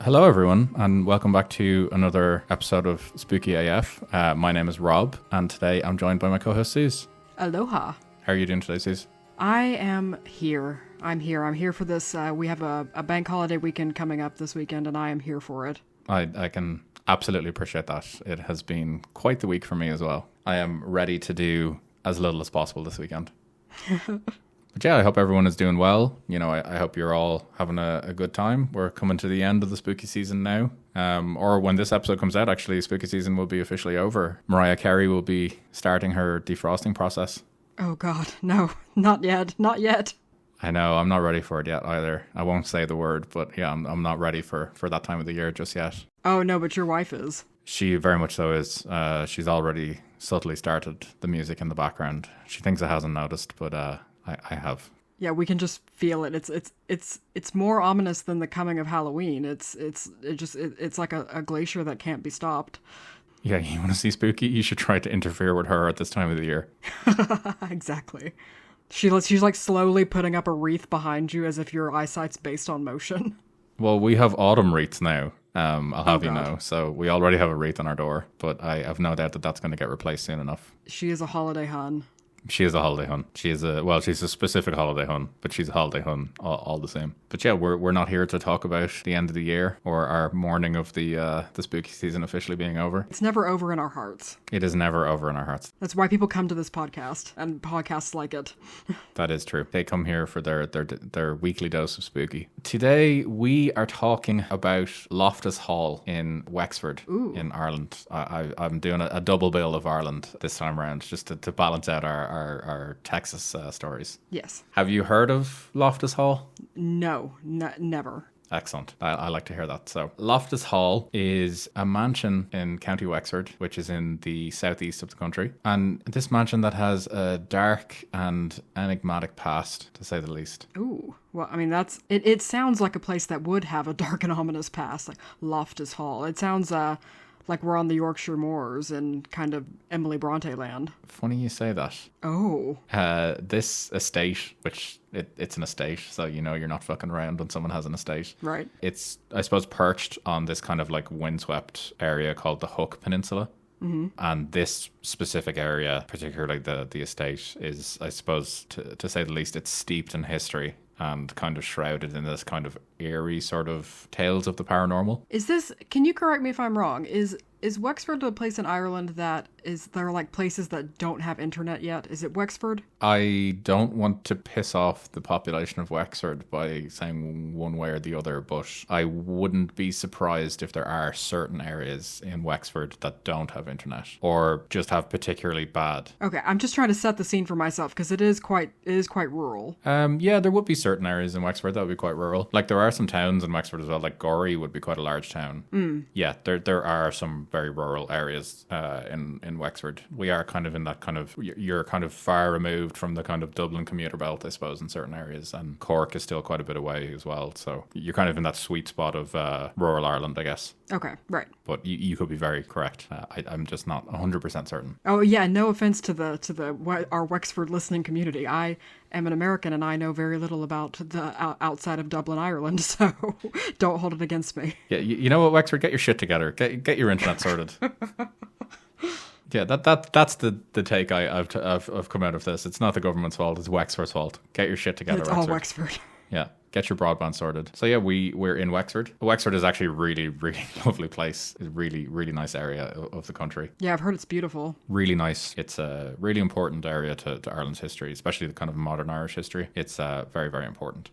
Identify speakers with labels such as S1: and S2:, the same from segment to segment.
S1: Hello, everyone, and welcome back to another episode of Spooky AF. My name is Rob, and today I'm joined by my co-host, Suze.
S2: Aloha.
S1: How are you doing today, Suze?
S2: I am here. I'm here for this. We have a bank holiday weekend coming up this weekend, and I am here for it.
S1: I can absolutely appreciate that. It has been quite the week for me as well. I am ready to do as little as possible this weekend. But yeah, I hope everyone is doing well. You know, I hope you're all having a good time. We're coming to the end of the spooky season now. Or when this episode comes out, actually, spooky season will be officially over. Mariah Carey will be starting her defrosting process.
S2: Oh God, no, not yet.
S1: I know, I'm not ready for it yet either. I won't say the word, but yeah, I'm not ready for that time of the year just yet.
S2: Oh no, but your wife is.
S1: She very much so is. She's already subtly started the music in the background. She thinks it hasn't noticed, but I have.
S2: Yeah, we can just feel it. It's more ominous than the coming of Halloween. It's like a glacier that can't be stopped.
S1: Yeah, you want to see spooky? You should try to interfere with her at this time of the year.
S2: Exactly. She's like slowly putting up a wreath behind you as if your eyesight's based on motion.
S1: Well, we have autumn wreaths now. I'll have you
S2: God.
S1: know. So we already have a wreath on our door, but I have no doubt that that's going to get replaced soon enough.
S2: She is a holiday hun.
S1: She is a holiday hun. She's a specific holiday hun, but she's a holiday hun all the same. But yeah, we're not here to talk about the end of the year or our mourning of the spooky season officially being over.
S2: It's never over in our hearts.
S1: It is never over in our hearts.
S2: That's why people come to this podcast and podcasts like it.
S1: That is true. They come here for their weekly dose of spooky. Today we are talking about Loftus Hall in Wexford in Ireland. I'm doing a double bill of Ireland this time around just to balance out our Texas stories.
S2: Yes.
S1: Have you heard of Loftus Hall?
S2: No, never.
S1: Excellent. I like to hear that. So Loftus Hall is a mansion in County Wexford, which is in the southeast of the country. And this mansion that has a dark and enigmatic past, to say the least.
S2: Ooh. Well, I mean, it sounds like a place that would have a dark and ominous past, like Loftus Hall. It sounds like we're on the Yorkshire Moors in kind of Emily Bronte land.
S1: Funny you say that.
S2: Oh.
S1: This estate, which it's an estate, so you know you're not fucking around when someone has an estate.
S2: Right.
S1: It's, I suppose, perched on this kind of like windswept area called the Hook Peninsula. Mm-hmm. And this specific area, particularly the estate, is, I suppose, to say the least, it's steeped in history and kind of shrouded in this kind of eerie sort of tales of the paranormal.
S2: Can you correct me if I'm wrong, is Wexford a place in Ireland that there are like places that don't have internet yet? Is it Wexford?
S1: I don't want to piss off the population of Wexford by saying one way or the other, but I wouldn't be surprised if there are certain areas in Wexford that don't have internet or just have particularly bad.
S2: Okay, I'm just trying to set the scene for myself because it is quite rural.
S1: Yeah, there would be certain areas in Wexford that would be quite rural. Like there are some towns in Wexford as well. Like Gorey would be quite a large town. Yeah, there are some very rural areas in Wexford. We are kind of in that kind of, you're kind of far removed from the kind of Dublin commuter belt, I suppose, in certain areas, and Cork is still quite a bit away as well, so you're kind of in that sweet spot of rural Ireland, I guess.
S2: Okay, right.
S1: But you could be very correct. I'm just not 100% certain.
S2: Oh yeah, no offense to our Wexford listening community. I am an American and I know very little about the outside of Dublin, Ireland, so don't hold it against me.
S1: Yeah, you know what, Wexford, get your shit together. Get your internet sorted. Yeah, that's the take I've come out of this. It's not the government's fault. It's Wexford's fault. Get your shit together,
S2: It's
S1: Wexford.
S2: all Wexford.
S1: Yeah, get your broadband sorted. So yeah, we're in Wexford. Wexford is actually a really, really lovely place. It's a really, really nice area of the country.
S2: Yeah, I've heard it's beautiful.
S1: Really nice. It's a really important area to Ireland's history, especially the kind of modern Irish history. It's very, very important.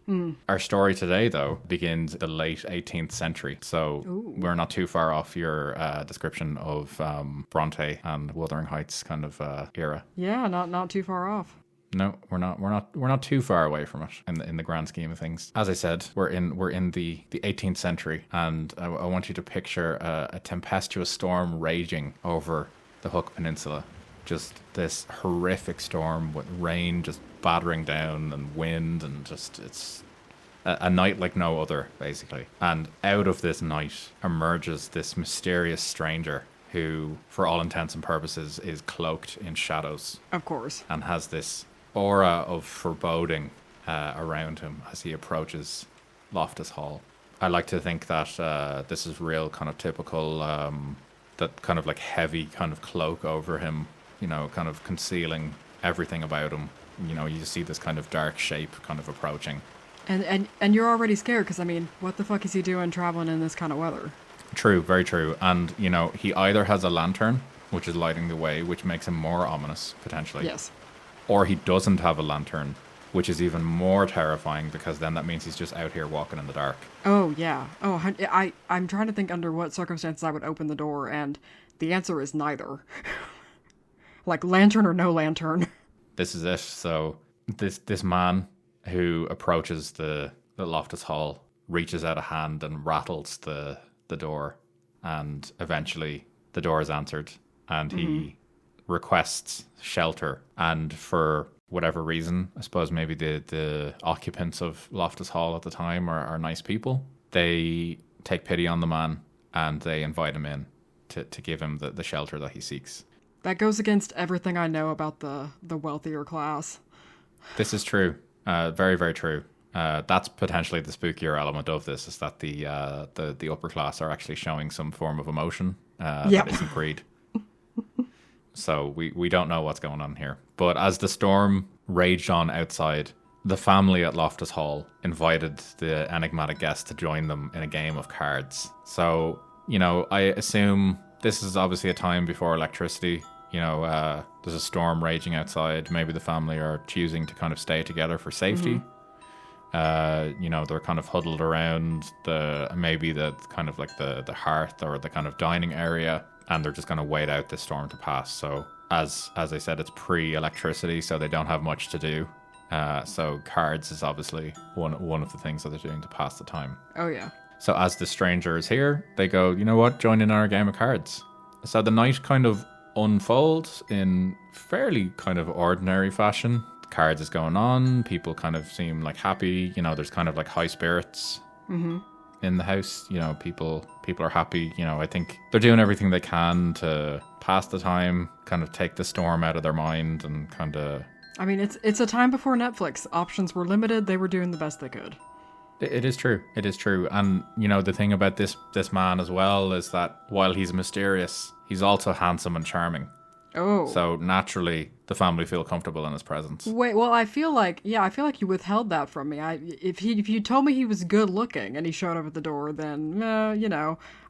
S1: Our story today, though, begins the late 18th century. So we're not too far off your description of Bronte and Wuthering Heights kind of era.
S2: Yeah, not too far off.
S1: No, we're not too far away from it in the grand scheme of things. As I said, we're in the 18th century, and I want you to picture a tempestuous storm raging over the Hook Peninsula. Just this horrific storm with rain just battering down and wind, and just it's a night like no other, basically. And out of this night emerges this mysterious stranger who, for all intents and purposes, is cloaked in shadows.
S2: Of course.
S1: And has this aura of foreboding around him as he approaches Loftus Hall. I like to think that this is real kind of typical, that kind of like heavy kind of cloak over him, kind of concealing everything about him. You see this kind of dark shape kind of approaching.
S2: And you're already scared because, I mean, what the fuck is he doing traveling in this kind of weather?
S1: True, very true. And, he either has a lantern, which is lighting the way, which makes him more ominous, potentially.
S2: Yes.
S1: Or he doesn't have a lantern, which is even more terrifying because then that means he's just out here walking in the dark.
S2: Oh, yeah. Oh, I'm trying to think under what circumstances I would open the door, and the answer is neither. Like, lantern or no lantern.
S1: This is it. So, this man who approaches the Loftus Hall reaches out a hand and rattles the door, and eventually the door is answered, and he requests shelter. And for whatever reason, I suppose maybe the occupants of Loftus Hall at the time are nice people. They take pity on the man and they invite him in to give him the shelter that he seeks.
S2: That goes against everything I know about the wealthier class.
S1: This is true. Very, very true. That's potentially the spookier element of this, is that the upper class are actually showing some form of emotion that isn't greed. So we don't know what's going on here. But as the storm raged on outside, the family at Loftus Hall invited the enigmatic guest to join them in a game of cards. So, I assume this is obviously a time before electricity. There's a storm raging outside. Maybe the family are choosing to kind of stay together for safety. They're kind of huddled around the kind of like the hearth or the kind of dining area, and they're just going to wait out this storm to pass. So as I said, it's pre-electricity, so they don't have much to do. So cards is obviously one of the things that they're doing to pass the time.
S2: Oh yeah.
S1: So as the stranger is here, they go, you know what, join in our game of cards. So the night kind of unfolds in fairly kind of ordinary fashion. The cards is going on. People kind of seem like happy. There's kind of like high spirits in the house. People are happy. I think they're doing everything they can to pass the time, kind of take the storm out of their mind, and kind of...
S2: I mean, it's a time before Netflix. Options were limited. They were doing the best they could.
S1: It is true. It is true. And, the thing about this man as well is that while he's mysterious, he's also handsome and charming.
S2: Oh.
S1: So naturally, the family feel comfortable in his presence.
S2: Wait, well, I feel like you withheld that from me. If you told me he was good looking and he showed up at the door, then,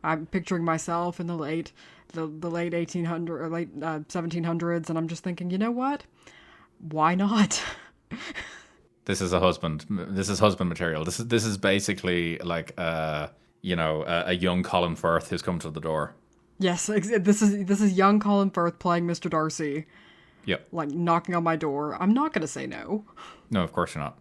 S2: I'm picturing myself in the late 1800s or late 1700s, and I'm just thinking, you know what? Why not?
S1: This is husband material. This is basically like a young Colin Firth who's come to the door.
S2: Yes, this is young Colin Firth playing Mr. Darcy.
S1: Yep.
S2: Like knocking on my door. I'm not going to say no.
S1: No, of course you're not.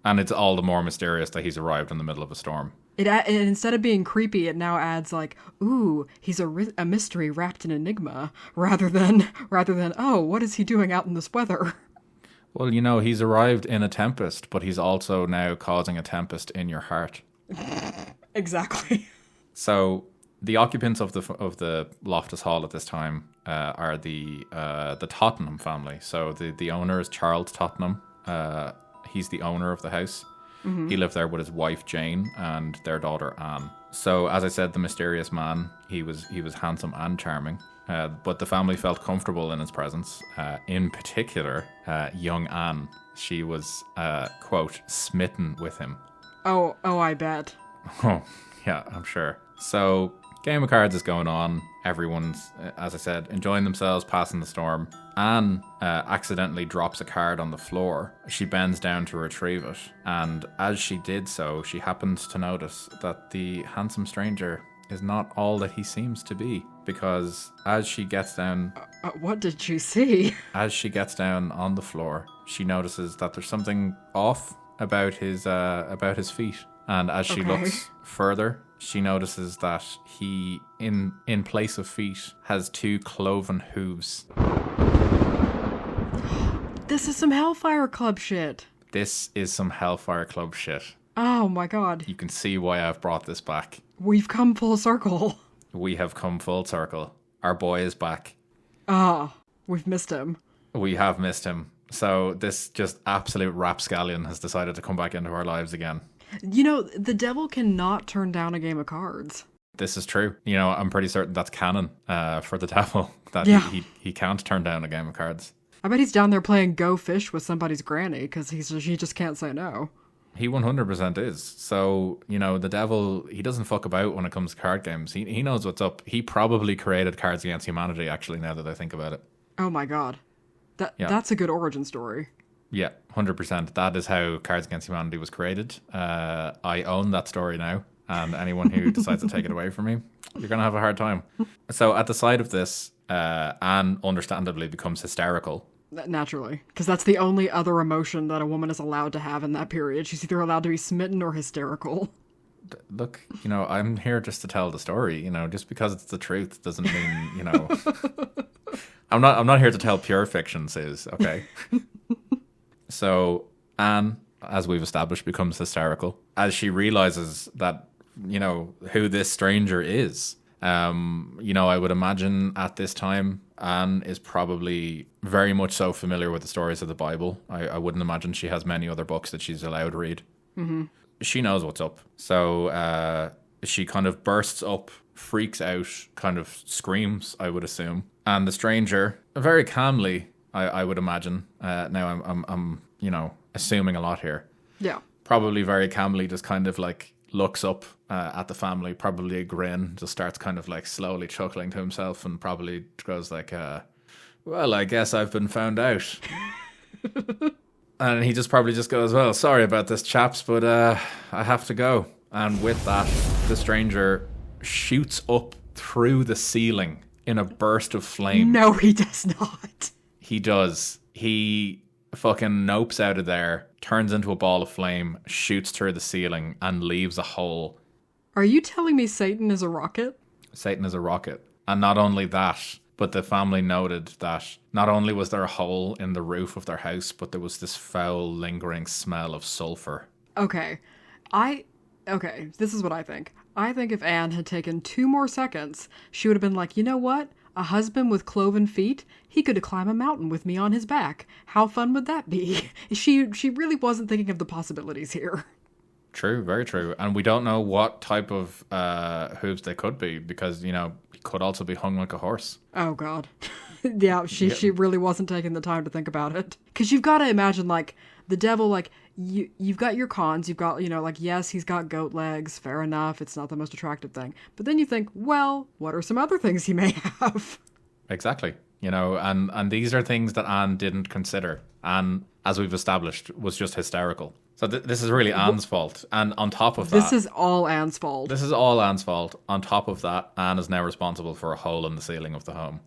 S1: And it's all the more mysterious that he's arrived in the middle of a storm.
S2: It instead of being creepy, it now adds like, ooh, he's a mystery wrapped in enigma, rather than oh, what is he doing out in this weather?
S1: Well, he's arrived in a tempest, but he's also now causing a tempest in your heart.
S2: Exactly.
S1: So the occupants of the Loftus Hall at this time are the Tottenham family. So the owner is Charles Tottenham. He's the owner of the house. Mm-hmm. He lived there with his wife Jane and their daughter Anne. So as I said, the mysterious man, he was handsome and charming. But the family felt comfortable in his presence. In particular, young Anne. She was, quote, smitten with him.
S2: Oh, I bet.
S1: Oh, yeah, I'm sure. So, game of cards is going on. Everyone's, as I said, enjoying themselves, passing the storm. Anne accidentally drops a card on the floor. She bends down to retrieve it. And as she did so, she happens to notice that the handsome stranger is not all that he seems to be. Because as she gets down...
S2: what did she see?
S1: As she gets down on the floor, she notices that there's something off about his feet. And as she looks further, she notices that he, in place of feet, has 2 cloven hooves.
S2: This is some Hellfire Club shit.
S1: This is some Hellfire Club shit.
S2: Oh my god.
S1: You can see why I've brought this back.
S2: We've come full circle.
S1: We have come full circle. Our boy is back.
S2: We've missed him.
S1: We have missed him. So this just absolute rapscallion has decided to come back into our lives again.
S2: You know, the devil cannot turn down a game of cards.
S1: This is true. You know, I'm pretty certain that's canon for the devil, that
S2: Yeah.
S1: he can't turn down a game of cards.
S2: I bet he's down there playing Go Fish with somebody's granny because he just can't say no.
S1: He 100% is. So, you know, the devil, he doesn't fuck about when it comes to card games. He knows what's up. He probably created Cards Against Humanity, actually, now that I think about it.
S2: Oh my god.
S1: Yeah.
S2: That's a good origin story.
S1: Yeah, 100%. That is how Cards Against Humanity was created. I own that story now, and anyone who decides to take it away from me, you're going to have a hard time. So at the sight of this, Anne understandably becomes hysterical.
S2: Naturally. Because that's the only other emotion that a woman is allowed to have in that period. She's either allowed to be smitten or hysterical.
S1: Look, you know, I'm here just to tell the story. You know, just because it's the truth doesn't mean, you know... I'm not here to tell pure fiction, Suze, okay? So Anne, as we've established, becomes hysterical as she realizes that, you know, who this stranger is. You know, I would imagine at this time, Anne is probably very much so familiar with the stories of the Bible. I wouldn't imagine she has many other books that she's allowed to read. Mm-hmm. She knows what's up. So she kind of bursts up, freaks out, kind of screams, I would assume. And the stranger, very calmly, I would imagine. Now I'm you know, assuming a lot here.
S2: Yeah.
S1: Probably very calmly just kind of like looks up at the family, probably a grin, just starts kind of like slowly chuckling to himself and probably goes like, well, I guess I've been found out. And he just probably just goes, well, sorry about this, chaps, but I have to go. And with that, the stranger shoots up through the ceiling in a burst of flame.
S2: No, he does not.
S1: He does. He fucking nopes out of there, turns into a ball of flame, shoots through the ceiling, and leaves a hole.
S2: Are you telling me Satan is a rocket?
S1: Satan is a rocket. And not only that, but the family noted that not only was there a hole in the roof of their house, but there was this foul, lingering smell of sulfur.
S2: Okay, this is what I think. I think if Anne had taken 2 more seconds, she would have been like, you know what? A husband with cloven feet? He could climb a mountain with me on his back. How fun would that be? She really wasn't thinking of the possibilities here.
S1: True, very true. And we don't know what type of hooves they could be because, you know, he could also be hung like a horse.
S2: Oh, God. Yeah, she really wasn't taking the time to think about it. Because you've got to imagine, like, the devil, like, you've got your cons. You've got, you know, like, yes, he's got goat legs. Fair enough. It's not the most attractive thing. But then you think, well, what are some other things he may have?
S1: Exactly. You know, and these are things that Anne didn't consider. Anne, as we've established, was just hysterical. So this is really Anne's fault. And on top of that...
S2: This is all Anne's fault.
S1: This is all Anne's fault. On top of that, Anne is now responsible for a hole in the ceiling of the home.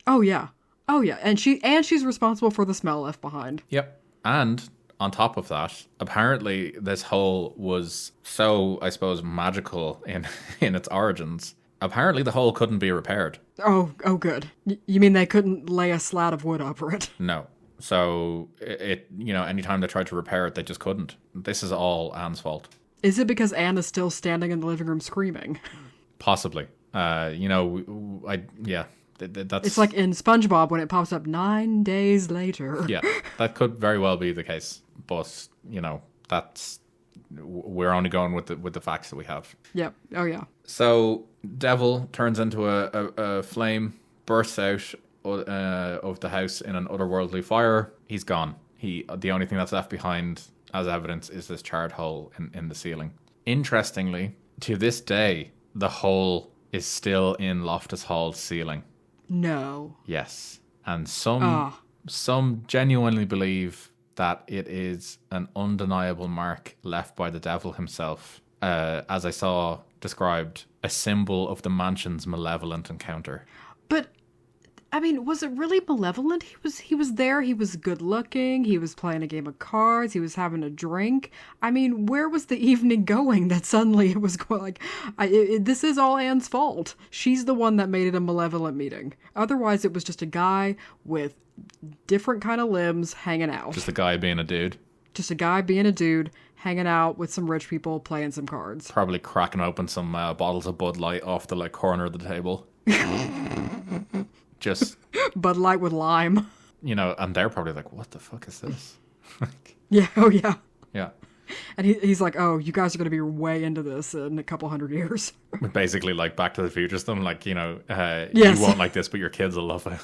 S2: Oh, yeah. Oh, yeah. And she's responsible for the smell left behind.
S1: Yep. And on top of that, apparently this hole was so, I suppose, magical in its origins. Apparently the hole couldn't be repaired.
S2: Oh, good. You mean they couldn't lay a slat of wood over it?
S1: No. So it you know, anytime they tried to repair it, they just couldn't. This is all Anne's fault.
S2: Is it because Anne is still standing in the living room screaming?
S1: Possibly. You know, that's...
S2: It's like in SpongeBob when it pops up 9 days later.
S1: Yeah, that could very well be the case. But, you know, we're only going with the facts that we have.
S2: Yep. Oh, yeah.
S1: So, Devil turns into a flame, bursts out of the house in an otherworldly fire. He's gone. The only thing that's left behind as evidence is this charred hole in the ceiling. Interestingly, to this day, the hole is still in Loftus Hall's ceiling.
S2: No.
S1: Yes. And some genuinely believe that it is an undeniable mark left by the devil himself. As I saw described, a symbol of the mansion's malevolent encounter.
S2: But, I mean, was it really malevolent? He was there, he was good looking, he was playing a game of cards, he was having a drink. I mean, where was the evening going that suddenly it was going like, this is all Anne's fault. She's the one that made it a malevolent meeting. Otherwise, it was just a guy with different kind of limbs hanging out.
S1: Just a guy being a dude.
S2: Just a guy being a dude, hanging out with some rich people, playing some cards.
S1: Probably cracking open some bottles of Bud Light off the corner of the table. Just
S2: Bud Light with lime.
S1: You know, and they're probably like, what the fuck is this?
S2: Yeah, oh yeah.
S1: Yeah.
S2: And he's like, oh, you guys are going to be way into this in a couple hundred years.
S1: Basically, like Back to the Future stuff. Like, you know,
S2: Yes.
S1: you won't like this, but your kids will love it.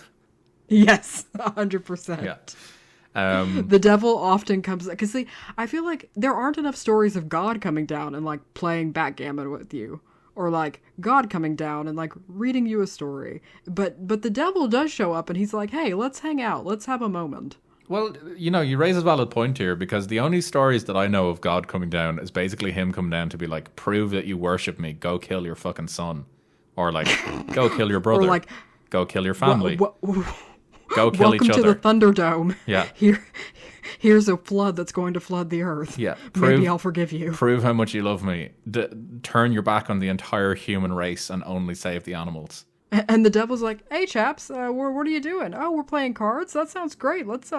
S2: Yes, 100%.
S1: Yeah.
S2: The devil often comes... Because, see, I feel like there aren't enough stories of God coming down and, like, playing backgammon with you. Or, like, God coming down and, like, reading you a story. But the devil does show up and he's like, hey, let's hang out. Let's have a moment.
S1: Well, you know, you raise a valid point here, because the only stories that I know of God coming down is basically him coming down to be like, prove that you worship me, go kill your fucking son. Or like, go kill your brother.
S2: Or like,
S1: go kill your family. Go kill
S2: welcome
S1: each other.
S2: to the Thunderdome.
S1: Yeah.
S2: Here's a flood that's going to flood the earth.
S1: Yeah.
S2: Maybe I'll forgive you.
S1: Prove how much you love me. Turn your back on the entire human race and only save the animals.
S2: And the devil's like, hey chaps, what are you doing? Oh, we're playing cards. That sounds great. Let's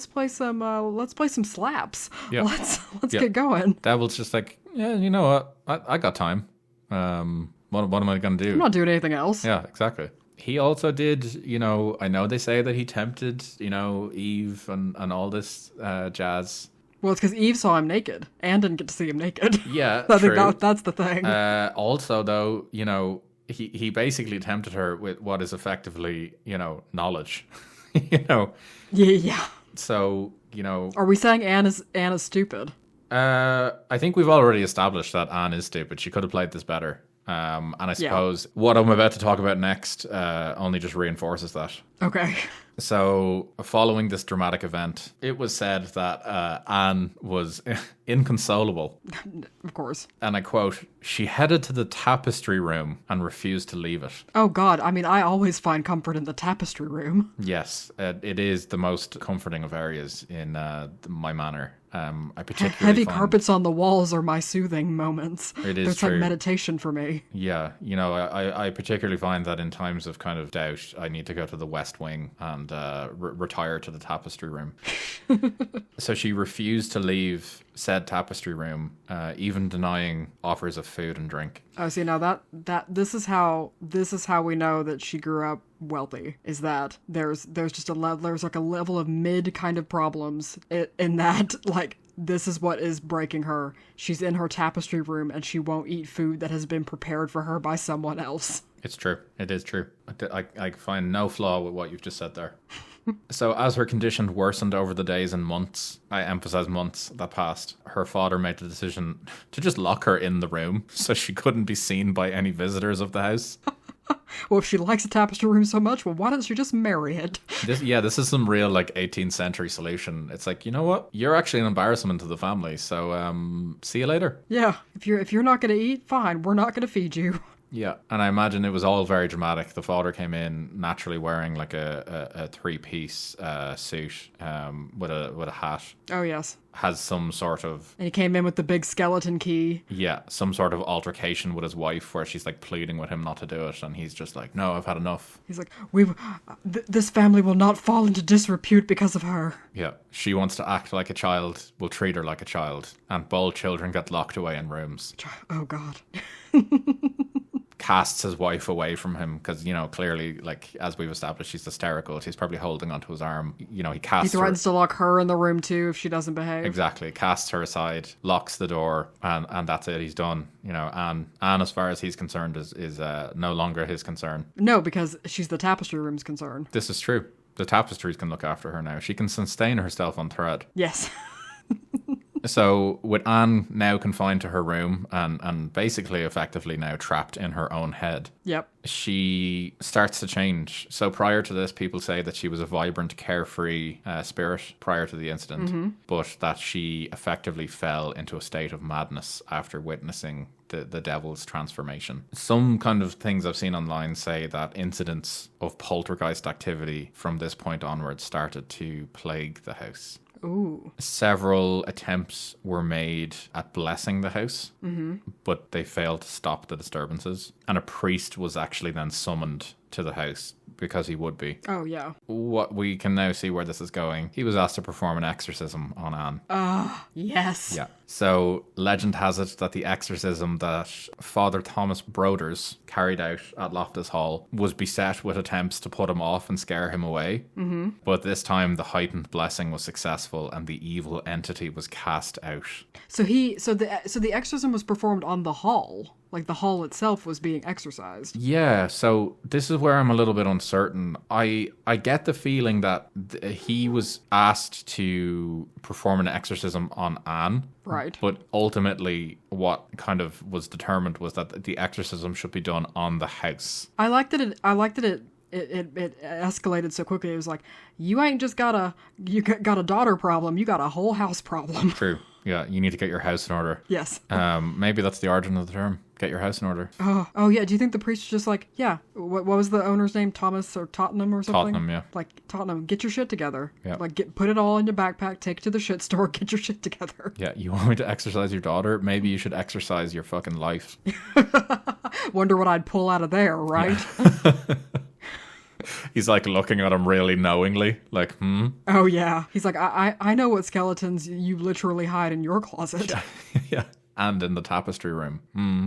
S2: play some slaps.
S1: Yeah.
S2: Let's get going.
S1: Devil's just like, yeah, you know what? I got time. What am I gonna do?
S2: I'm not doing anything else.
S1: Yeah, exactly. He also did, you know, I know they say that he tempted, you know, Eve and all this jazz.
S2: Well, it's because Eve saw him naked and didn't get to see him naked.
S1: Yeah,
S2: I
S1: true.
S2: think that's the thing.
S1: Also, though, you know, he basically tempted her with what is effectively, you know, knowledge. You know.
S2: Yeah.
S1: So, you know.
S2: Are we saying Anne is stupid?
S1: I think we've already established that Anne is stupid. She could have played this better. And I suppose what I'm about to talk about next only just reinforces that.
S2: Okay.
S1: So, following this dramatic event, it was said that Anne was inconsolable.
S2: Of course.
S1: And I quote, she headed to the tapestry room and refused to leave it.
S2: Oh, God. I mean, I always find comfort in the tapestry room.
S1: Yes, it is the most comforting of areas in my manor. I particularly
S2: Heavy
S1: find
S2: carpets on the walls are my soothing moments.
S1: It is
S2: It's
S1: true.
S2: like meditation for me.
S1: Yeah, you know, I particularly find that in times of kind of doubt, I need to go to the West Wing and retire to the tapestry room. So she refused to leave said tapestry room, even denying offers of food and drink.
S2: Oh, see, now that this is how we know that she grew up wealthy. Is that there's just there's like a level of mid kind of problems in that, like, this is what is breaking her. She's in her tapestry room and she won't eat food that has been prepared for her by someone else. It's
S1: true. It is true. I find no flaw with what you've just said there. So as her condition worsened over the days and months, I emphasize months, that passed, her father made the decision to just lock her in the room so she couldn't be seen by any visitors of the house.
S2: Well, if she likes a tapestry room so much, well, why doesn't she just marry it?
S1: This is some real, like, 18th century solution. It's like, you know what? You're actually an embarrassment to the family, so see you later.
S2: Yeah, if you're not going to eat, fine, we're not going to feed you.
S1: Yeah, and I imagine it was all very dramatic. The father came in naturally wearing like a three-piece suit with a hat.
S2: Oh, yes.
S1: Has some sort of...
S2: And he came in with the big skeleton key.
S1: Yeah, some sort of altercation with his wife where she's like pleading with him not to do it, and he's just like, no, I've had enough.
S2: He's like, this family will not fall into disrepute because of her.
S1: Yeah, she wants to act like a child, we'll treat her like a child, and bold children get locked away in rooms.
S2: Oh, God.
S1: Casts his wife away from him because, you know, clearly, like, as we've established, she's hysterical. She's probably holding onto his arm. You know, he
S2: threatens to lock her in the room too if she doesn't behave.
S1: Exactly. Casts her aside, locks the door, and that's it. He's done. You know, Anne, as far as he's concerned, is no longer his concern.
S2: No, because she's the tapestry room's concern.
S1: This is true. The tapestries can look after her now. She can sustain herself on thread.
S2: Yes.
S1: So, with Anne now confined to her room and basically effectively now trapped in her own head,
S2: yep,
S1: she starts to change. So prior to this, people say that she was a vibrant, carefree spirit prior to the incident, but that she effectively fell into a state of madness after witnessing the devil's transformation. Some kind of things I've seen online say that incidents of poltergeist activity from this point onwards started to plague the house.
S2: Ooh.
S1: Several attempts were made at blessing the house, but they failed to stop the disturbances. And a priest was actually then summoned to the house because he would be.
S2: Oh, yeah.
S1: What we can now see where this is going. He was asked to perform an exorcism on Anne.
S2: Yes.
S1: Yeah. So legend has it that the exorcism that Father Thomas Broders carried out at Loftus Hall was beset with attempts to put him off and scare him away. Mm-hmm. But this time the heightened blessing was successful and the evil entity was cast out.
S2: So the exorcism was performed on the hall. Like the hall itself was being exorcised.
S1: Yeah, so this is where I'm a little bit uncertain. I get the feeling that he was asked to perform an exorcism on Anne.
S2: Right.
S1: But ultimately, what kind of was determined was that the exorcism should be done on the house.
S2: I liked that it escalated so quickly. It was like, you ain't just got a daughter problem, you got a whole house problem.
S1: True. Yeah, you need to get your house in order.
S2: Yes.
S1: Maybe that's the origin of the term. Get your house in order.
S2: Oh yeah. Do you think the priest was just like, yeah, what was the owner's name? Thomas or Tottenham or something?
S1: Tottenham, yeah.
S2: Like, Tottenham, get your shit together.
S1: Yeah.
S2: Like, put it all in your backpack, take it to the shit store, get your shit together.
S1: Yeah, you want me to exercise your daughter? Maybe you should exercise your fucking life.
S2: Wonder what I'd pull out of there, right?
S1: Yeah. He's like looking at him really knowingly, like,
S2: Oh yeah. He's like, I know what skeletons you literally hide in your closet.
S1: Yeah. And in the tapestry room.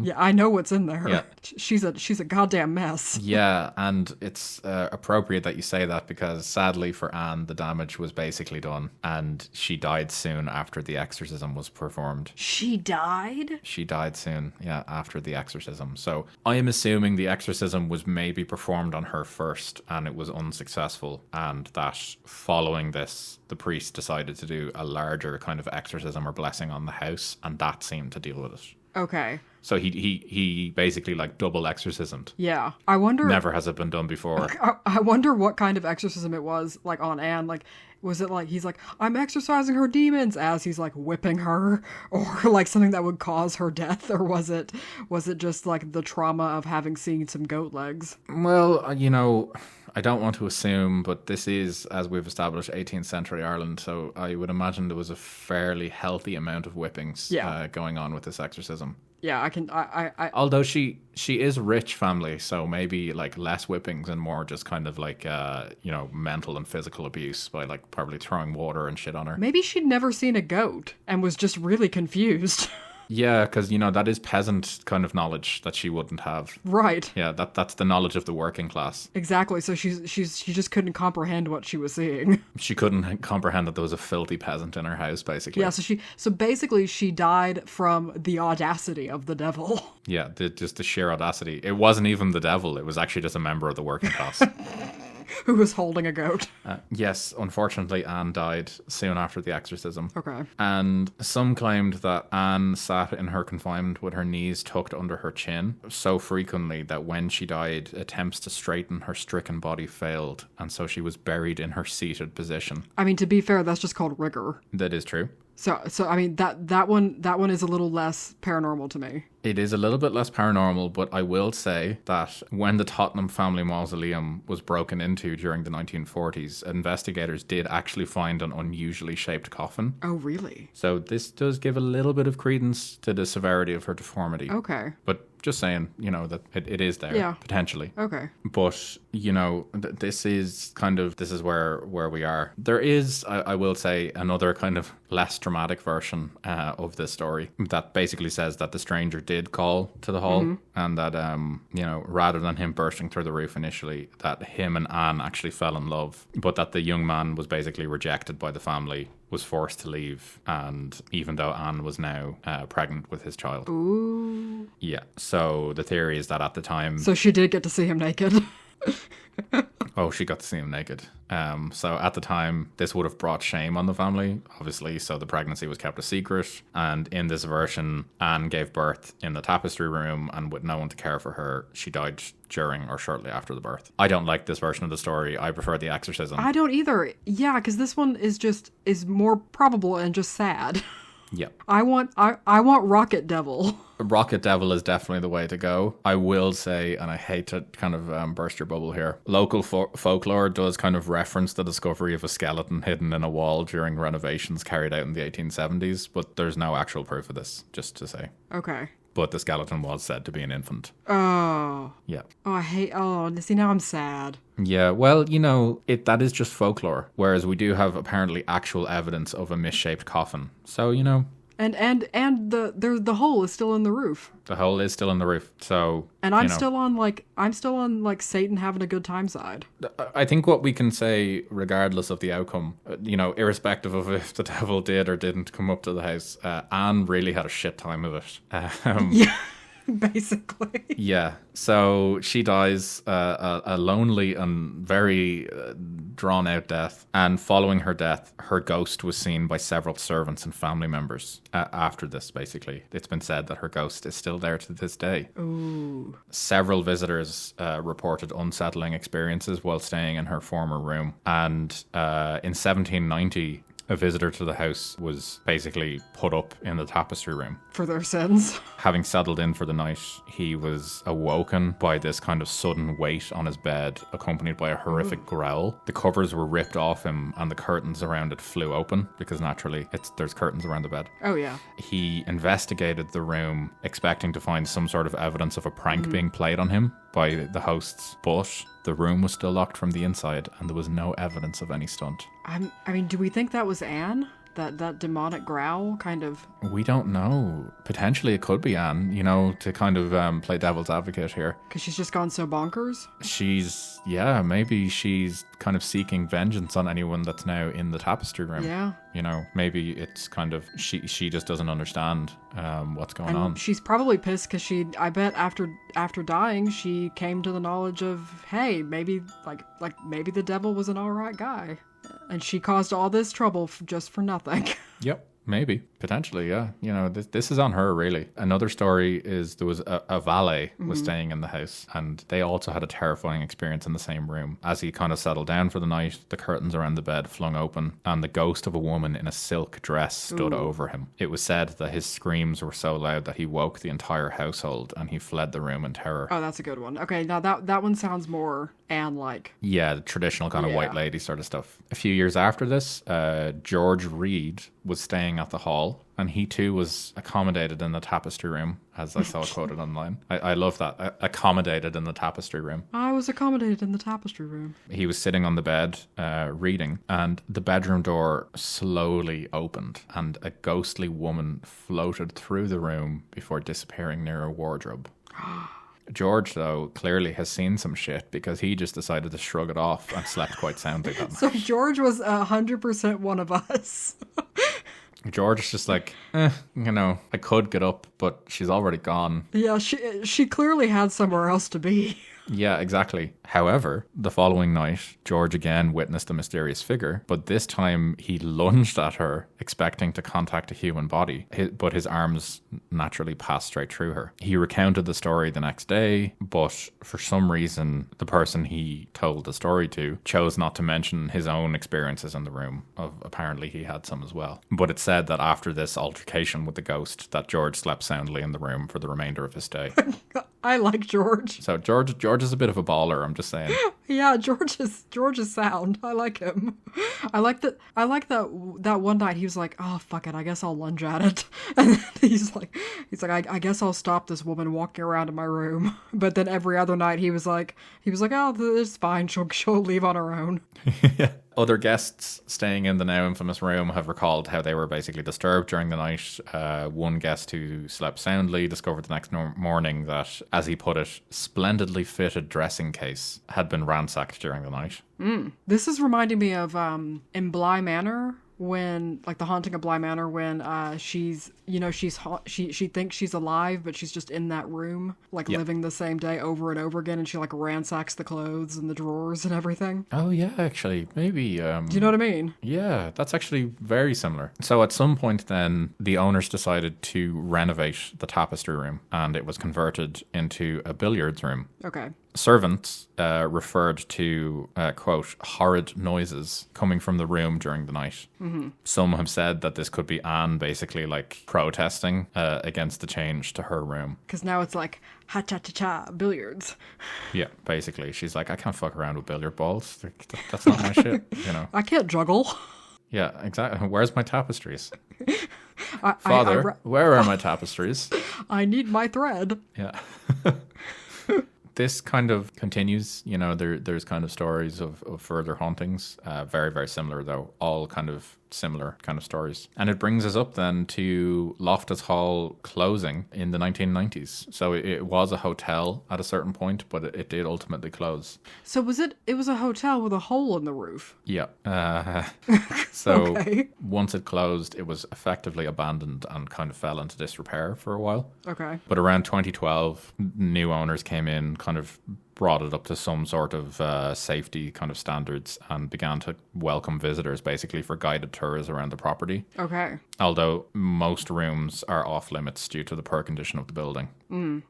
S2: Yeah, I know what's in there.
S1: Yeah.
S2: She's a goddamn mess.
S1: Yeah, and it's appropriate that you say that because sadly for Anne, the damage was basically done and she died soon after the exorcism was performed.
S2: She died?
S1: She died soon, yeah, after the exorcism. So I am assuming the exorcism was maybe performed on her first and it was unsuccessful, and that following this, the priest decided to do a larger kind of exorcism or blessing on the house, and that seemed to deal with it.
S2: Okay.
S1: So he basically like double exorcismed.
S2: Yeah. I wonder...
S1: Never has it been done before.
S2: I wonder what kind of exorcism it was, like, on Anne. Like, was it like, he's like, I'm exorcising her demons as he's like whipping her, or like something that would cause her death? Or was it just like the trauma of having seen some goat legs?
S1: Well, I don't want to assume, but this is, as we've established, 18th century Ireland, so I would imagine there was a fairly healthy amount of whippings going on with this exorcism.
S2: Yeah, I
S1: Although she is rich family, so maybe like less whippings and more just kind of like mental and physical abuse by like probably throwing water and shit on her.
S2: Maybe she'd never seen a goat and was just really confused.
S1: Yeah, because, that is peasant kind of knowledge that she wouldn't have.
S2: Right.
S1: Yeah, that's the knowledge of the working class.
S2: Exactly. So she just couldn't comprehend what she was seeing.
S1: She couldn't comprehend that there was a filthy peasant in her house, basically.
S2: Yeah, so basically she died from the audacity of the devil.
S1: Yeah, just the sheer audacity. It wasn't even the devil. It was actually just a member of the working class.
S2: Who was holding a goat.
S1: Yes, unfortunately, Anne died soon after the exorcism.
S2: Okay.
S1: And some claimed that Anne sat in her confinement with her knees tucked under her chin so frequently that when she died, attempts to straighten her stricken body failed, and so she was buried in her seated position.
S2: I mean, to be fair, that's just called rigor.
S1: That is true.
S2: So I mean, that one is a little less paranormal to me.
S1: It is a little bit less paranormal, but I will say that when the Tottenham family mausoleum was broken into during the 1940s, investigators did actually find an unusually shaped coffin.
S2: Oh, really?
S1: So this does give a little bit of credence to the severity of her deformity.
S2: Okay.
S1: But just saying, that it is there, potentially.
S2: Okay.
S1: But, this is where we are. There is, I will say, another kind of less dramatic version of this story that basically says that the stranger did call to the hall, and that, rather than him bursting through the roof initially, that him and Anne actually fell in love, but that the young man was basically rejected by the family, was forced to leave, and even though Anne was now pregnant with his child.
S2: Ooh.
S1: Yeah, so the theory is that at the time...
S2: So she did get to see him naked.
S1: Oh, she got to see him naked. So at the time, this would have brought shame on the family, obviously, so the pregnancy was kept a secret. And in this version, Anne gave birth in the tapestry room, and with no one to care for her, she died during or shortly after the birth. I don't like this version of the story. I prefer the exorcism.
S2: I don't either. Yeah, because this one is more probable and just sad.
S1: Yep.
S2: I want Rocket Devil.
S1: Rocket Devil is definitely the way to go. I will say, and I hate to kind of burst your bubble here, local folklore does kind of reference the discovery of a skeleton hidden in a wall during renovations carried out in the 1870s, but there's no actual proof of this, just to say.
S2: Okay.
S1: but the skeleton was said to be an infant.
S2: Oh.
S1: Yeah.
S2: See, now I'm sad.
S1: Yeah, well, that is just folklore, whereas we do have apparently actual evidence of a misshaped coffin. So,
S2: And the hole is still in the roof.
S1: The hole is still in the roof. So,
S2: and I'm still on Satan having a good time side.
S1: I think what we can say, regardless of the outcome, irrespective of if the devil did or didn't come up to the house, Anne really had a shit time of it.
S2: Yeah. Basically.
S1: Yeah. So she dies a lonely and very drawn out death. And following her death, her ghost was seen by several servants and family members. After this, basically, it's been said that her ghost is still there to this day.
S2: Ooh.
S1: Several visitors reported unsettling experiences while staying in her former room. And in 1790, a visitor to the house was basically put up in the tapestry room.
S2: For their sins.
S1: Having settled in for the night, he was awoken by this kind of sudden weight on his bed, accompanied by a horrific growl. The covers were ripped off him and the curtains around it flew open, because naturally there's curtains around the bed.
S2: Oh, yeah.
S1: He investigated the room, expecting to find some sort of evidence of a prank being played on him by the hosts, but the room was still locked from the inside and there was no evidence of any stunt.
S2: Do we think that was Anne? That demonic growl kind of...
S1: We don't know. Potentially it could be Anne, to kind of play devil's advocate here.
S2: Because she's just gone so bonkers?
S1: Maybe she's kind of seeking vengeance on anyone that's now in the tapestry room.
S2: Yeah.
S1: Maybe it's kind of, she just doesn't understand what's going on.
S2: She's probably pissed because I bet after dying, she came to the knowledge of, hey, maybe maybe the devil was an alright guy. And she caused all this trouble just for nothing.
S1: Yep. Maybe. Potentially, yeah. This is on her, really. Another story is there was a valet was staying in the house, and they also had a terrifying experience in the same room. As he kind of settled down for the night, the curtains around the bed flung open, and the ghost of a woman in a silk dress stood over him. It was said that his screams were so loud that he woke the entire household, and he fled the room in terror.
S2: Oh, that's a good one. Okay, now that one sounds more Anne-like.
S1: Yeah, the traditional kind of white lady sort of stuff. A few years after this, George Reed was staying at the Hall, and he too was accommodated in the tapestry room, as I saw quoted online. I love that. Accommodated in the tapestry room.
S2: I was accommodated in the tapestry room.
S1: He was sitting on the bed reading, and the bedroom door slowly opened, and a ghostly woman floated through the room before disappearing near a wardrobe. George, though, clearly has seen some shit, because he just decided to shrug it off and slept quite soundly that night.
S2: So George was 100% one of us.
S1: George is just like, I could get up, but she's already gone.
S2: Yeah, she clearly had somewhere else to be.
S1: Yeah, exactly. However, the following night, George again witnessed a mysterious figure, but this time he lunged at her, expecting to contact a human body, but his arms naturally passed straight through her. He recounted the story the next day, but for some reason, the person he told the story to chose not to mention his own experiences in the room. Apparently he had some as well. But it's said that after this altercation with the ghost, that George slept soundly in the room for the remainder of his stay.
S2: I like George.
S1: So George is a bit of a baller, I'm just saying.
S2: Yeah, George is sound. I like him. I like that one night he was like, oh fuck it, I guess I'll lunge at it. And then he's like I guess I'll stop this woman walking around in my room. But then every other night he was like, oh, it's fine, she'll leave on her own.
S1: Yeah. Other guests staying in the now infamous room have recalled how they were basically disturbed during the night. One guest who slept soundly discovered the next morning that, as he put it, splendidly fitted dressing case had been ransacked during the night.
S2: This is reminding me of in Bly Manor, when, like, the haunting of Bly Manor, when she thinks she's alive, but she's just in that room, like, living the same day over and over again, and she, like, ransacks the clothes and the drawers and everything.
S1: Oh yeah, actually, maybe.
S2: Do you know what I mean?
S1: Yeah, that's actually very similar. So at some point then, the owners decided to renovate the tapestry room, and it was converted into a billiards room.
S2: Okay.
S1: Servants referred to, quote, horrid noises coming from the room during the night. Mm-hmm. Some have said that this could be Anne basically, like, protesting against the change to her room.
S2: Because now it's like, ha-cha-cha-cha, billiards.
S1: Yeah, basically. She's like, I can't fuck around with billiard balls. That's not my shit,
S2: I can't juggle.
S1: Yeah, exactly. Where's my tapestries? Father, where are my tapestries?
S2: I need my thread.
S1: Yeah. This kind of continues, there's kind of stories of further hauntings, very, very similar though, all kind of similar kind of stories. And it brings us up then to Loftus Hall closing in the 1990s. So it was a hotel at a certain point, but it did ultimately close.
S2: So it was a hotel with a hole in the roof?
S1: Yeah. So
S2: Okay.
S1: Once it closed, it was effectively abandoned and kind of fell into disrepair for a while.
S2: Okay.
S1: But around 2012, new owners came in, kind of brought it up to some sort of safety kind of standards and began to welcome visitors basically for guided tours around the property.
S2: Okay.
S1: Although most rooms are off limits due to the poor condition of the building.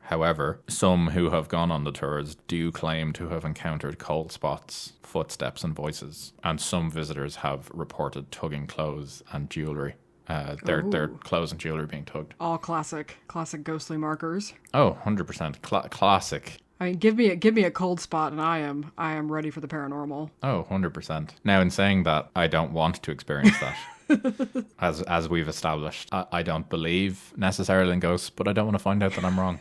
S1: However, some who have gone on the tours do claim to have encountered cold spots, footsteps and voices. And some visitors have reported tugging clothes and jewellery. Their clothes and jewellery being tugged.
S2: All classic ghostly markers.
S1: Oh, 100%. Classic.
S2: I mean, give me a cold spot and I am ready for the paranormal.
S1: Oh, 100%. Now, in saying that, I don't want to experience that. As we've established, I don't believe necessarily in ghosts, but I don't want to find out that I'm wrong.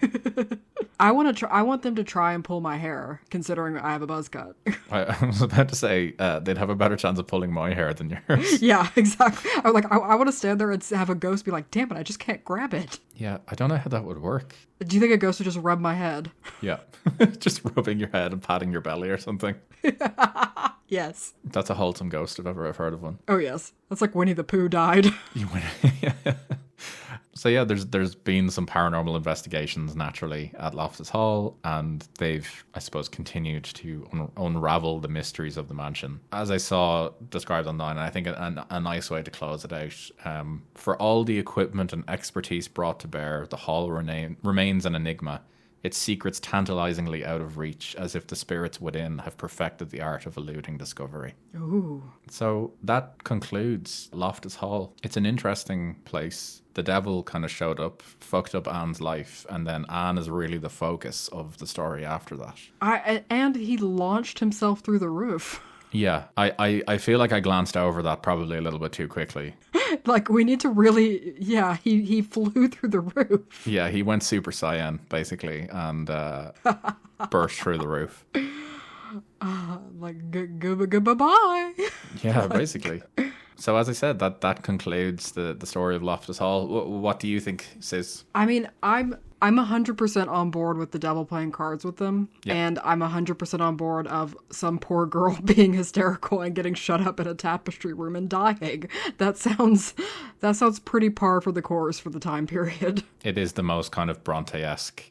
S2: I want them to try and pull my hair, considering I have a buzz cut.
S1: I was about to say they'd have a better chance of pulling my hair than yours.
S2: Yeah, exactly. I want to stand there and have a ghost be like, "Damn it, I just can't grab it."
S1: Yeah, I don't know how that would work.
S2: Do you think a ghost would just rub my head?
S1: Yeah, just rubbing your head and patting your belly or something.
S2: Yes.
S1: That's a wholesome ghost if ever I've heard of one.
S2: Oh yes, that's like Winnie the Pooh died.
S1: So yeah, there's been some paranormal investigations naturally at Loftus Hall, and they've, I suppose, continued to unravel the mysteries of the mansion. As I saw described online, and I think a nice way to close it out, for all the equipment and expertise brought to bear, the hall remains an enigma. Its secrets tantalizingly out of reach, as if the spirits within have perfected the art of eluding discovery.
S2: Ooh.
S1: So that concludes Loftus Hall. It's an interesting place. The devil kind of showed up, fucked up Anne's life, and then Anne is really the focus of the story after that.
S2: And he launched himself through the roof.
S1: Yeah, I feel like I glanced over that probably a little bit too quickly.
S2: Like, we need to really... Yeah, he flew through the roof.
S1: Yeah, he went Super Saiyan, basically, and burst through the roof.
S2: Goodbye.
S1: Yeah, basically. So as I said, that concludes the story of Loftus Hall. What do you think, Sis?
S2: I mean, I'm 100% on board with the devil playing cards with them, and I'm 100% on board of some poor girl being hysterical and getting shut up in a tapestry room and dying. That sounds pretty par for the course for the time period.
S1: It is the most kind of Bronte-esque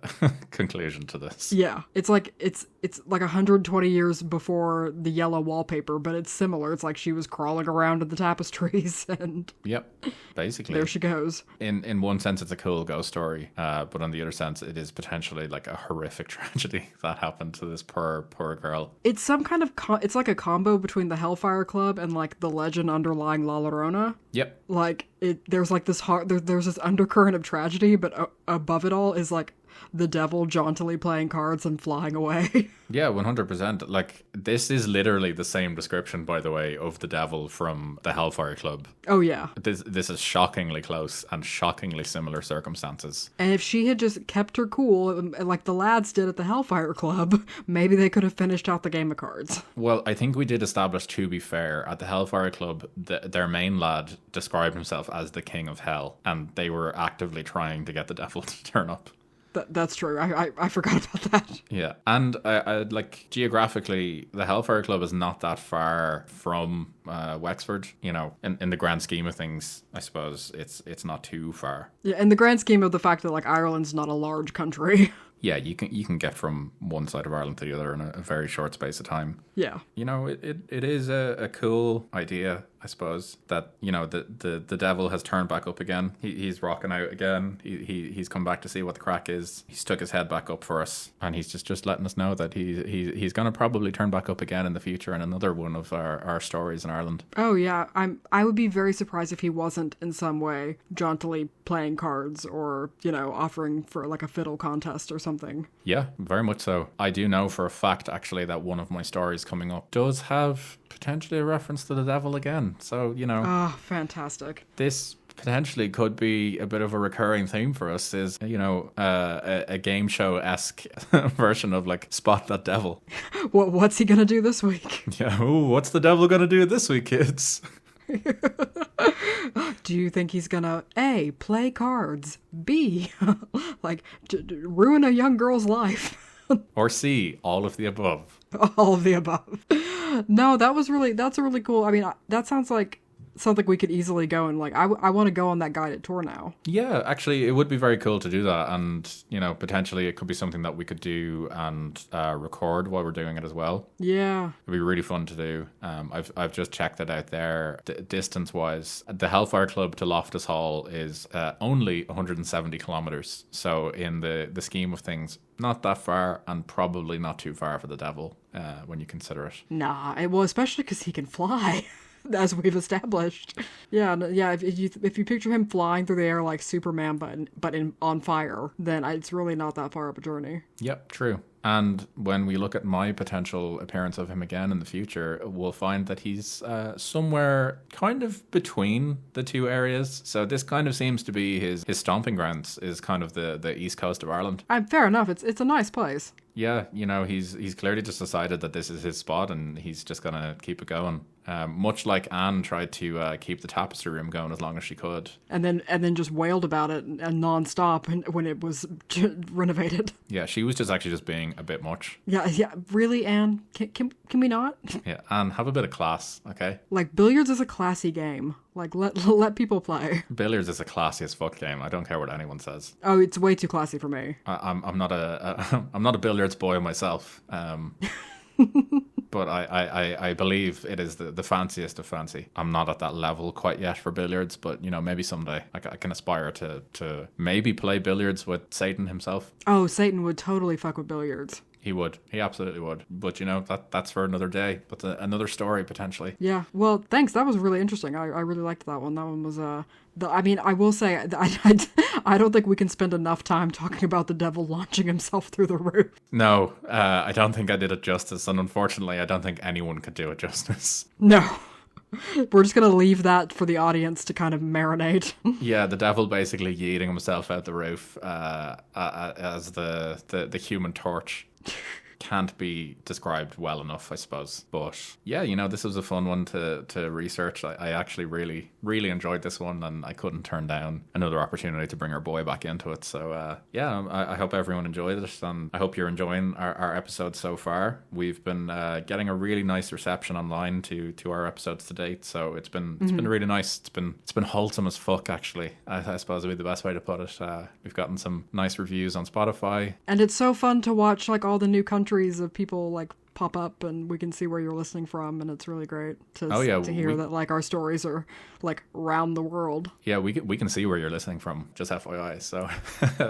S1: conclusion to this.
S2: Yeah, it's like 120 years before the yellow wallpaper, but it's similar. It's like she was crawling around in the tapestries, and
S1: yep, basically
S2: there she goes.
S1: In one sense, it's a cool ghost story, but on the other sense, it is potentially like a horrific tragedy that happened to this poor girl.
S2: It's some kind of it's like a combo between the Hellfire Club and like the legend underlying La Llorona.
S1: Yep.
S2: Like there's like this there's this undercurrent of tragedy, but above it all is like the devil jauntily playing cards and flying away.
S1: Yeah, 100%. Like, this is literally the same description, by the way, of the devil from the Hellfire Club.
S2: Oh, yeah.
S1: This is shockingly close and shockingly similar circumstances.
S2: And if she had just kept her cool, like the lads did at the Hellfire Club, maybe they could have finished out the game of cards.
S1: Well, I think we did establish, to be fair, at the Hellfire Club, their main lad described himself as the King of Hell, and they were actively trying to get the devil to turn up.
S2: That's true. I forgot about that.
S1: Yeah. And I like, geographically, the Hellfire Club is not that far from Wexford. You know, in the grand scheme of things, I suppose it's not too far.
S2: Yeah, in the grand scheme of the fact that like Ireland's not a large country.
S1: Yeah, you can get from one side of Ireland to the other in a very short space of time.
S2: Yeah.
S1: You know, it is a cool idea, I suppose, that, you know, the devil has turned back up again. He's rocking out again. He's come back to see what the crack is. He's stuck his head back up for us, and he's just letting us know that he's going to probably turn back up again in the future in another one of our stories in Ireland.
S2: Oh yeah, I would be very surprised if he wasn't in some way jauntily playing cards or, you know, offering for like a fiddle contest or something.
S1: Yeah, very much so. I do know for a fact, actually, that one of my stories coming up does have potentially a reference to the devil again. So, you know.
S2: Oh, fantastic.
S1: This potentially could be a bit of a recurring theme for us is, a game show-esque version of like Spot That Devil.
S2: What's he gonna do this week?
S1: Yeah, ooh, what's the devil gonna do this week, kids?
S2: Do you think he's gonna A, play cards, B, like ruin a young girl's life?
S1: Or C, all of the above?
S2: All of the above. No, that's a really cool, I mean, that sounds like something we could easily go and like, I want to go on that guided tour now.
S1: Yeah, actually, it would be very cool to do that. And, potentially it could be something that we could do and record while we're doing it as well.
S2: Yeah.
S1: It'd be really fun to do. I've just checked it out there. Distance-wise, the Hellfire Club to Loftus Hall is only 170 kilometers. So in the scheme of things, not that far and probably not too far for the devil when you consider it.
S2: Nah, well, especially because he can fly. As we've established. Yeah. If you picture him flying through the air like Superman, but on fire, then it's really not that far of a journey.
S1: Yep, true. And when we look at my potential appearance of him again in the future, we'll find that he's somewhere kind of between the two areas. So this kind of seems to be his stomping grounds, is kind of the east coast of Ireland.
S2: Fair enough. It's a nice place.
S1: Yeah, he's clearly just decided that this is his spot and he's just going to keep it going. Much like Anne tried to keep the tapestry room going as long as she could. And
S2: then just wailed about it and non-stop when it was renovated.
S1: Yeah, she was just being a bit much.
S2: Yeah, really, Anne? Can we not?
S1: Yeah, Anne, have a bit of class, okay?
S2: Like, billiards is a classy game. Like, let people play.
S1: Billiards is a classy as fuck game. I don't care what anyone says.
S2: Oh, it's way too classy for me.
S1: I'm not a billiards boy myself. But I believe it is the fanciest of fancy. I'm not at that level quite yet for billiards, but maybe someday I can aspire to maybe play billiards with Satan himself.
S2: Oh, Satan would totally fuck with billiards.
S1: He would. He absolutely would. But, that's for another day. But another story, potentially.
S2: Yeah. Well, thanks. That was really interesting. I really liked that one. That one was, I will say, I don't think we can spend enough time talking about the devil launching himself through the roof.
S1: No, I don't think I did it justice. And unfortunately, I don't think anyone could do it justice.
S2: No. We're just going to leave that for the audience to kind of marinate.
S1: Yeah, the devil basically yeeting himself out the roof as the Human Torch. Can't be described well enough, I suppose. But yeah, this was a fun one to research. I actually really, really enjoyed this one, and I couldn't turn down another opportunity to bring our boy back into it. So I hope everyone enjoyed it, and I hope you're enjoying our episodes so far. We've been getting a really nice reception online to our episodes to date, so it's been really nice. It's been wholesome as fuck, actually. I suppose would be the best way to put it. We've gotten some nice reviews on Spotify,
S2: and it's so fun to watch like all the new countries of people like pop up, and we can see where you're listening from, and it's really great to hear that like our stories are like around the world. Yeah,
S1: we can see where you're listening from, just FYI. So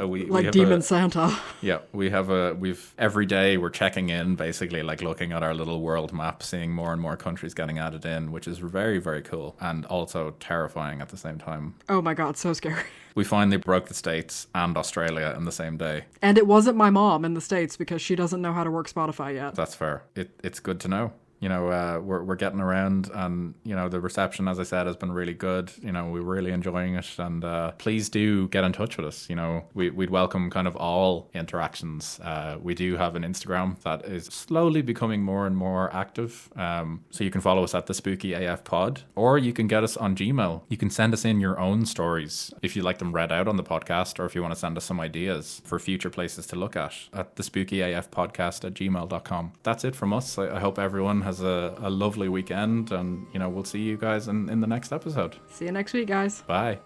S1: we
S2: like
S1: have
S2: Demon Santa.
S1: Yeah, we've every day we're checking in, basically like looking at our little world map, seeing more and more countries getting added in, which is very, very cool and also terrifying at the same time.
S2: Oh my god, so scary.
S1: We finally broke the States and Australia in the same day.
S2: And it wasn't my mom in the States because she doesn't know how to work Spotify yet.
S1: That's fair. It's good to know. We're getting around, and the reception, as I said, has been really good. We're really enjoying it, and please do get in touch with us. We'd welcome kind of all interactions. We do have an Instagram that is slowly becoming more and more active, so you can follow us at the spookyaf pod, or you can get us on Gmail. You can send us in your own stories if you like them read out on the podcast, or if you want to send us some ideas for future places to look at the spookyafpodcast@gmail.com. That's it from us. I hope everyone has a lovely weekend, and we'll see you guys in the next episode.
S2: See you next week, guys.
S1: Bye.